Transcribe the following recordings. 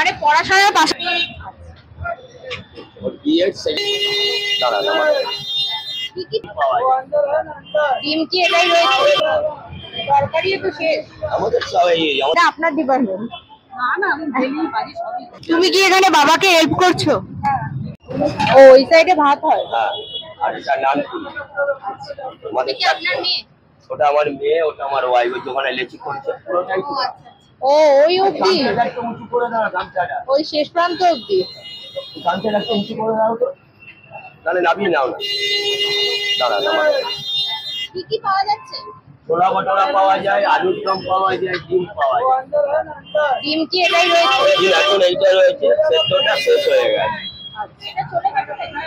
মানে পড়াশোনার পাশে ডিম কি এটাই রয়েছে? তরকারি তো শেষ আপনার ডিপার্টমেন্ট? তুমি কি এখানে বাবাকে হেল্প করছো? ও ওই সাইডে ভাত হয়। আর এটা নানপুরি। ওটা আমার মেয়ে, ওটা আমার ওয়াইফ। ওই দোকানে লেচি করছে পুরোটাই। ও ওই অবধি? একটু উঁচু করে দাও গামছাটা। ওই শেষ প্রান্ত অবধি? গামছাটা একটু উঁচু করে দাও তো। তাহলে নামিয়ে নাও না। দাঁড়া দাঁড়া। কি কি পাওয়া যাচ্ছে? ছোলা ভটোরা পাওয়া যায়, আলুর দম পাওয়া যায়, ডিম পাওয়া যায়। ডিম কি এটাই রয়েছে? ডিম এখন এইটা রয়েছে, সেদ্ধটা শেষ হয়ে গেছে।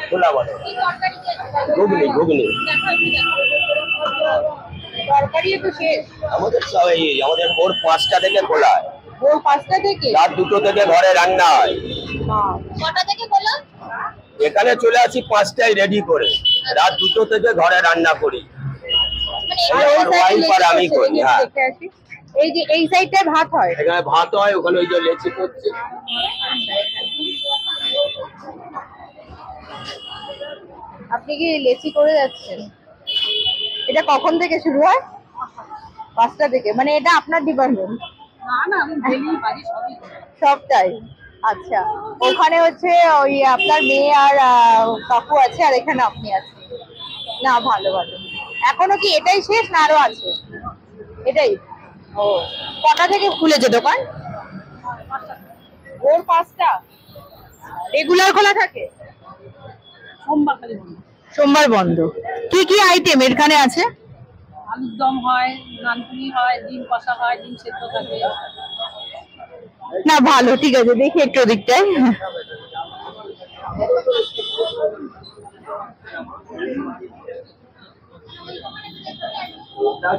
ছোলা ভটোরা, ঘুগনি ঘুগনি। তরকারি তো শেষ? আমাদের সবাই আমাদের ভোর 5টা থেকে খোলা হয়। ভোর 5টা থেকে? রাত 2টো থেকে ঘরে রান্না হয়। কটা থেকে খোলা? এখানে চলে আসি 5টায় রেডি করে, রাত 2টো থেকে ঘরে রান্না করি। আমি করি। হ্যাঁ, এই যে এই সাইডটায় ভাত হয়? এখানে ভাত হয়, ওখানে ওই যে লেচি করছে। আপনি কি লেচি করে যাচ্ছেন? এটা কখন থেকে শুরু হয়? 5টা থেকে? মানে এটা আপনার ডিপার্টমেন্ট? না না, আমি ডেইলি বাড়ি সবটাই। আচ্ছা, ওখানে হচ্ছে ওই আপনার মেয়ে আর কাকু আছে, আর এখানে আপনি আছেন। না ভালো ভালো। এখনো কি এটাই শেষ না আরো আছে? এটাই। ও কটা থেকে খুলেছে দোকান? ভোর 5টা। রেগুলার খোলা থাকে? সোমবার খালি বন্ধ। সোমবার বন্ধ। কি কি আইটেম এখানে আছে? আলুর দম হয়, নানপুরি হয়, ডিম কষা হয়, ডিম সেদ্ধ থাকে। না ভালো, ঠিক আছে, দেখি একটু দিকটায়।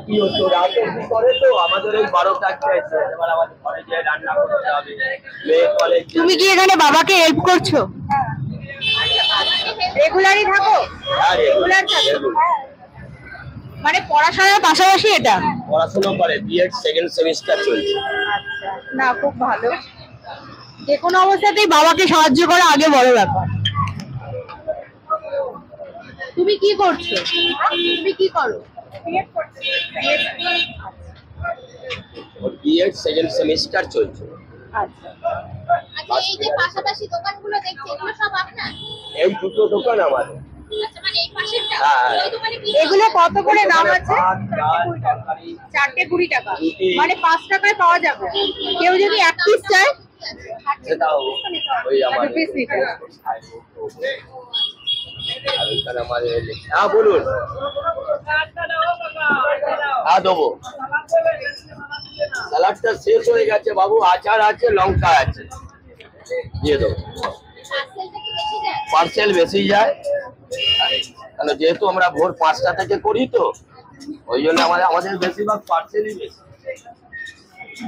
কি হতো রাতে কি করে তো আমাদের ওই 12টা আছে, এবার আমাদের ঘরে গিয়ে রান্না করতে হবে। মেয়ে কলেজ। তুমি কি এখানে বাবাকে হেল্প করছো? রেগুলারই থাকো? রেগুলার থাকো। মানে পড়াশোনার পাশাপাশি এটা? পড়াশোনা করে, বিএড সেকেন্ড সেমিস্টার চলছে। আচ্ছা, না খুব ভালো। যে কোনো অবস্থাতেই বাবাকে সাহায্য করা আগে বড় ব্যাপার। তুমি কি করছো? তুমি কি করো? বিএড করছি। বিএড সেকেন্ড সেমিস্টার চলছে। আচ্ছা। আচ্ছা, এই যে পাশাপাশি দোকানগুলো দেখছি, এগুলো সব আপনার? এই দুটো দোকান আমাদের। আচ্ছা, মানে এই পাশেরটা? হ্যাঁ। ওই দোকানে কি? এগুলো কত করে দাম আছে? 4টে 20 টাকা। মানে 5 টাকায় পাওয়া যাবে। কেউ যদি এক পিস চায় সেটাও ওই আমাদের পিস নিতে। আর এখানে আমাদের। হ্যাঁ বলুন। হ্যাঁ দেবো। স্যালাডটা শেষ হয়ে গেছে বাবু, আচার আছে, লঙ্কা আছে, দিয়ে দেবো। পার্সেল বেশি যায়, কারণ যেহেতু আমরা ভোর 5টা থেকে করি তো ওই জন্য আমাদের বেশিরভাগ পার্সেলই বেশি।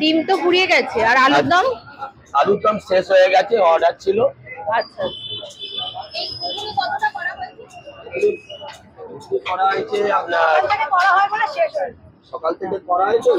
ডিম তো পুড়িয়ে গেছে, আর আলুর দম? আলুর দম শেষ হয়ে গেছে, অর্ডার ছিল। আচ্ছা, করা হয়েছে আপনার সকাল থেকে করা হয়েছে,